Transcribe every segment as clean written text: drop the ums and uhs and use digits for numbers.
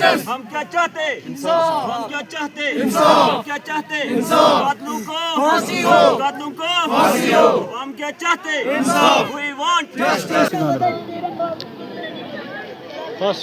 हम क्या चाहते, हम क्या चाहते, हम क्या चाहते, कातिलों को फांसी हो, कातिलों को फांसी हो। हम क्या चाहते, we want justice। बस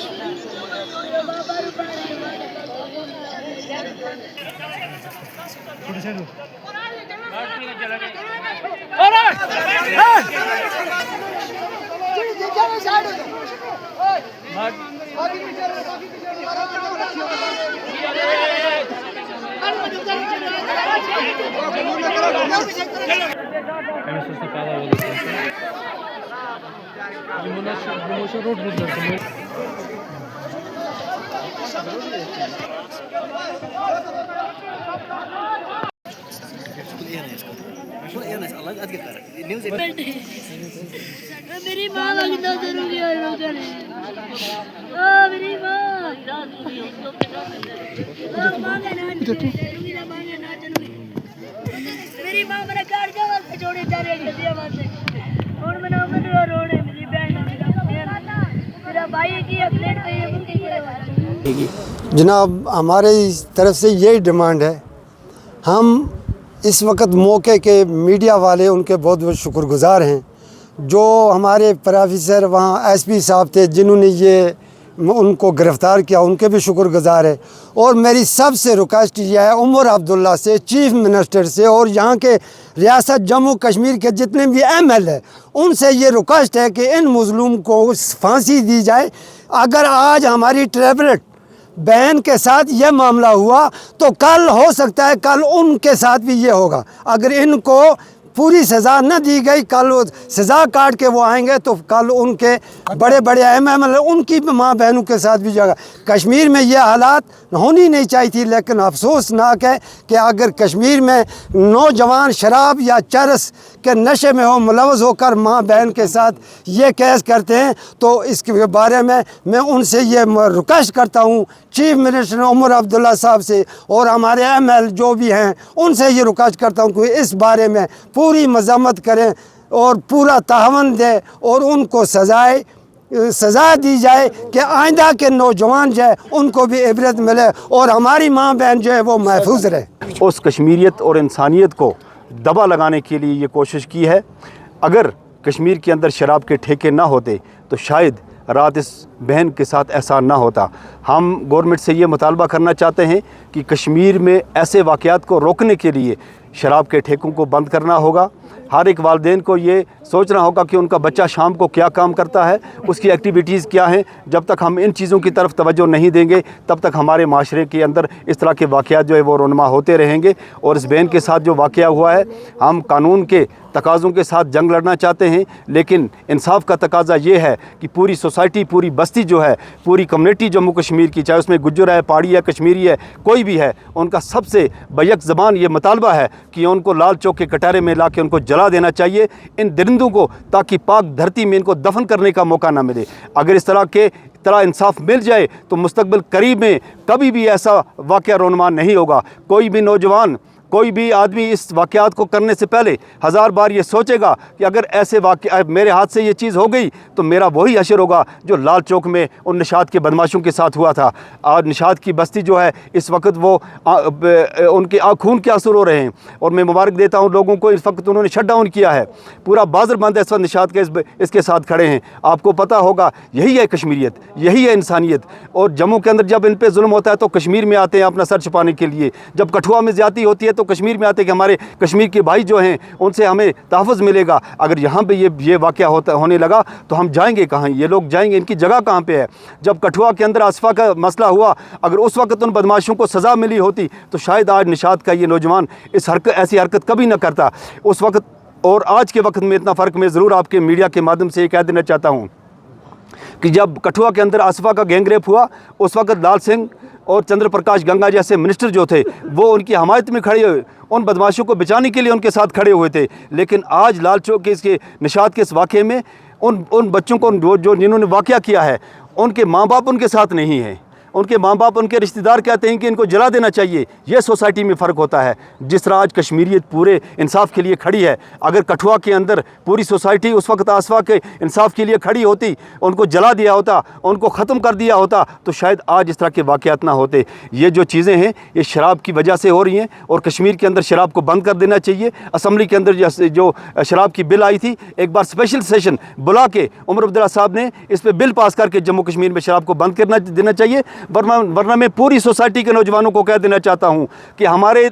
मेरी माँ लगना जरूरी है मेरी मेरी माँ मेरे घर जगह से छोड़ी जा रही है और मैंने रोने मेरी बहन मेरा भाई की जनाब हमारे तरफ से यही डिमांड है। हम इस वक्त मौके के मीडिया वाले उनके बहुत बहुत शुक्रगुज़ार हैं। जो हमारे प्रोफेसर वहाँ एसपी साहब थे जिन्होंने ये उनको गिरफ़्तार किया, उनके भी शुक्रगुज़ार है। और मेरी सबसे रिक्वेस्ट ये है उमर अब्दुल्ला से, चीफ मिनिस्टर से और यहाँ के रियासत जम्मू कश्मीर के जितने भी MLA उनसे ये रिक्वेस्ट है कि इन मज़लूम को फांसी दी जाए। अगर आज हमारी ट्रैवलेट बहन के साथ ये मामला हुआ तो कल हो सकता है कल उनके साथ भी ये होगा। अगर इनको पूरी सज़ा न दी गई, कल सज़ा काट के वो आएंगे तो कल उनके बड़े बड़े MLA उनकी माँ बहनों के साथ भी जाएगा। कश्मीर में ये हालात होनी नहीं चाहिए थी, लेकिन अफसोसनाक है कि अगर कश्मीर में नौजवान शराब या चरस के नशे में हो मुलव्वस होकर माँ बहन के साथ ये केस करते हैं तो इसके बारे में मैं उनसे ये रिक्वेस्ट करता हूँ, चीफ मिनिस्टर उमर अब्दुल्ला साहब से और हमारे ML जो भी हैं उनसे ये रिक्वेस्ट करता हूँ कि इस बारे में पूरी मज़म्मत करें और पूरा तावन दें और उनको सज़ा दी जाए कि आइंदा के नौजवान जो है उनको भी इबरत मिले और हमारी माँ बहन जो है वो महफूज रहे। उस कश्मीरियत और इंसानियत को दबा लगाने के लिए ये कोशिश की है। अगर कश्मीर के अंदर शराब के ठेके ना होते तो शायद रात इस बहन के साथ ऐसा ना होता। हम गवर्नमेंट से ये मुतालबा करना चाहते हैं कि कश्मीर में ऐसे वाक़यात को रोकने के लिए शराब के ठेकों को बंद करना होगा। हर एक वालिदैन को ये सोचना होगा कि उनका बच्चा शाम को क्या काम करता है, उसकी एक्टिविटीज़ क्या हैं। जब तक हम इन चीज़ों की तरफ तवज्जो नहीं देंगे तब तक हमारे माशरे के अंदर इस तरह के वाक़यात जो है वो रोनमा होते रहेंगे। और इस बहन के साथ जो वाक़या हुआ है, हम कानून के तकाज़ों के साथ जंग लड़ना चाहते हैं, लेकिन इंसाफ का तकाज़ा ये है कि पूरी सोसाइटी, पूरी बस्ती जो है, पूरी कम्युनिटी जम्मू कश्मीर की, चाहे उसमें गुज्जर है, पहाड़ी है, कश्मीरी है, कोई भी है, उनका सबसे बैक ज़बान ये मुतालबा है कि उनको लाल चौक के कटारे में ला के उनको जला देना चाहिए इन दरिंदों को, ताकि पाक धरती में इनको दफन करने का मौका ना मिले। अगर इस तरह इंसाफ मिल जाए तो मुस्तकबिल करीब में कभी भी ऐसा वाक़या रोनमा नहीं होगा। कोई भी नौजवान, कोई भी आदमी इस वाक़यात को करने से पहले 1000 बार ये सोचेगा कि अगर ऐसे वाक़या मेरे हाथ से ये चीज़ हो गई तो मेरा वही अशर होगा जो लाल चौक में उन निशात के बदमाशों के साथ हुआ था। आज निशात की बस्ती जो है इस वक्त वो उनके खून के आंसू रो रहे हैं और मैं मुबारक देता हूँ लोगों को। इस वक्त उन्होंने शट डाउन किया है, पूरा बाज़ार बंद है इस वक्त, निशात के इसके साथ खड़े हैं। आपको पता होगा यही है कश्मीरियत, यही है इंसानियत। और जम्मू के अंदर जब इन पर जुल्म होता है तो कश्मीर में आते हैं अपना सर छुपाने के लिए। जब कठुआ में ज़्यादती होती है तो कश्मीर में आते कि हमारे कश्मीर के भाई जो हैं उनसे हमें तहफ़्फ़ुज़ मिलेगा। अगर यहाँ पे ये वाक़या होने लगा तो हम जाएंगे कहाँ, ये लोग जाएंगे, इनकी जगह कहाँ पे है। जब कठुआ के अंदर आसफा का मसला हुआ, अगर उस वक्त उन बदमाशों को सज़ा मिली होती तो शायद आज निशात का ये नौजवान ऐसी हरकत कभी ना करता। उस वक्त और आज के वक्त में इतना फ़र्क मैं ज़रूर आपके मीडिया के माध्यम से ये कह देना चाहता हूँ कि जब कठुआ के अंदर आसफा का गैंगरेप हुआ उस वक्त लाल सिंह और चंद्र प्रकाश गंगा जैसे मिनिस्टर जो थे वो उनकी हमायत में खड़े हुए, उन बदमाशों को बचाने के लिए उनके साथ खड़े हुए थे। लेकिन आज लाल चौक के इसके निशात के इस वाक़े में उन बच्चों को जो जिन्होंने वाक़या किया है उनके माँ बाप उनके साथ नहीं हैं, उनके माँ बाप, उनके रिश्तेदार कहते हैं कि इनको जला देना चाहिए। ये सोसाइटी में फ़र्क होता है। जिस तरह आज कश्मीरियत पूरे इंसाफ के लिए खड़ी है, अगर कठुआ के अंदर पूरी सोसाइटी उस वक्त आसवा के इंसाफ के लिए खड़ी होती, उनको जला दिया होता, उनको ख़त्म कर दिया होता, तो शायद आज इस तरह के वाक़यात ना होते। ये जो चीज़ें हैं ये शराब की वजह से हो रही हैं और कश्मीर के अंदर शराब को बंद कर देना चाहिए। असम्बली के अंदर जो शराब की बिल आई थी, एक बार स्पेशल सेशन बुला के उमर अब्दुल्ला साहब ने इस पर बिल पास करके जम्मू कश्मीर में शराब को बंद करना देना चाहिए। वरना मैं पूरी सोसाइटी के नौजवानों को कह देना चाहता हूँ कि हमारे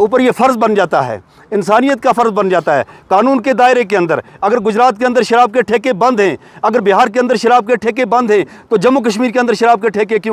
ऊपर ये फ़र्ज़ बन जाता है, इंसानियत का फ़र्ज़ बन जाता है। कानून के दायरे के अंदर अगर गुजरात के अंदर शराब के ठेके बंद हैं, अगर बिहार के अंदर शराब के ठेके बंद हैं, तो जम्मू कश्मीर के अंदर शराब के ठेके क्यों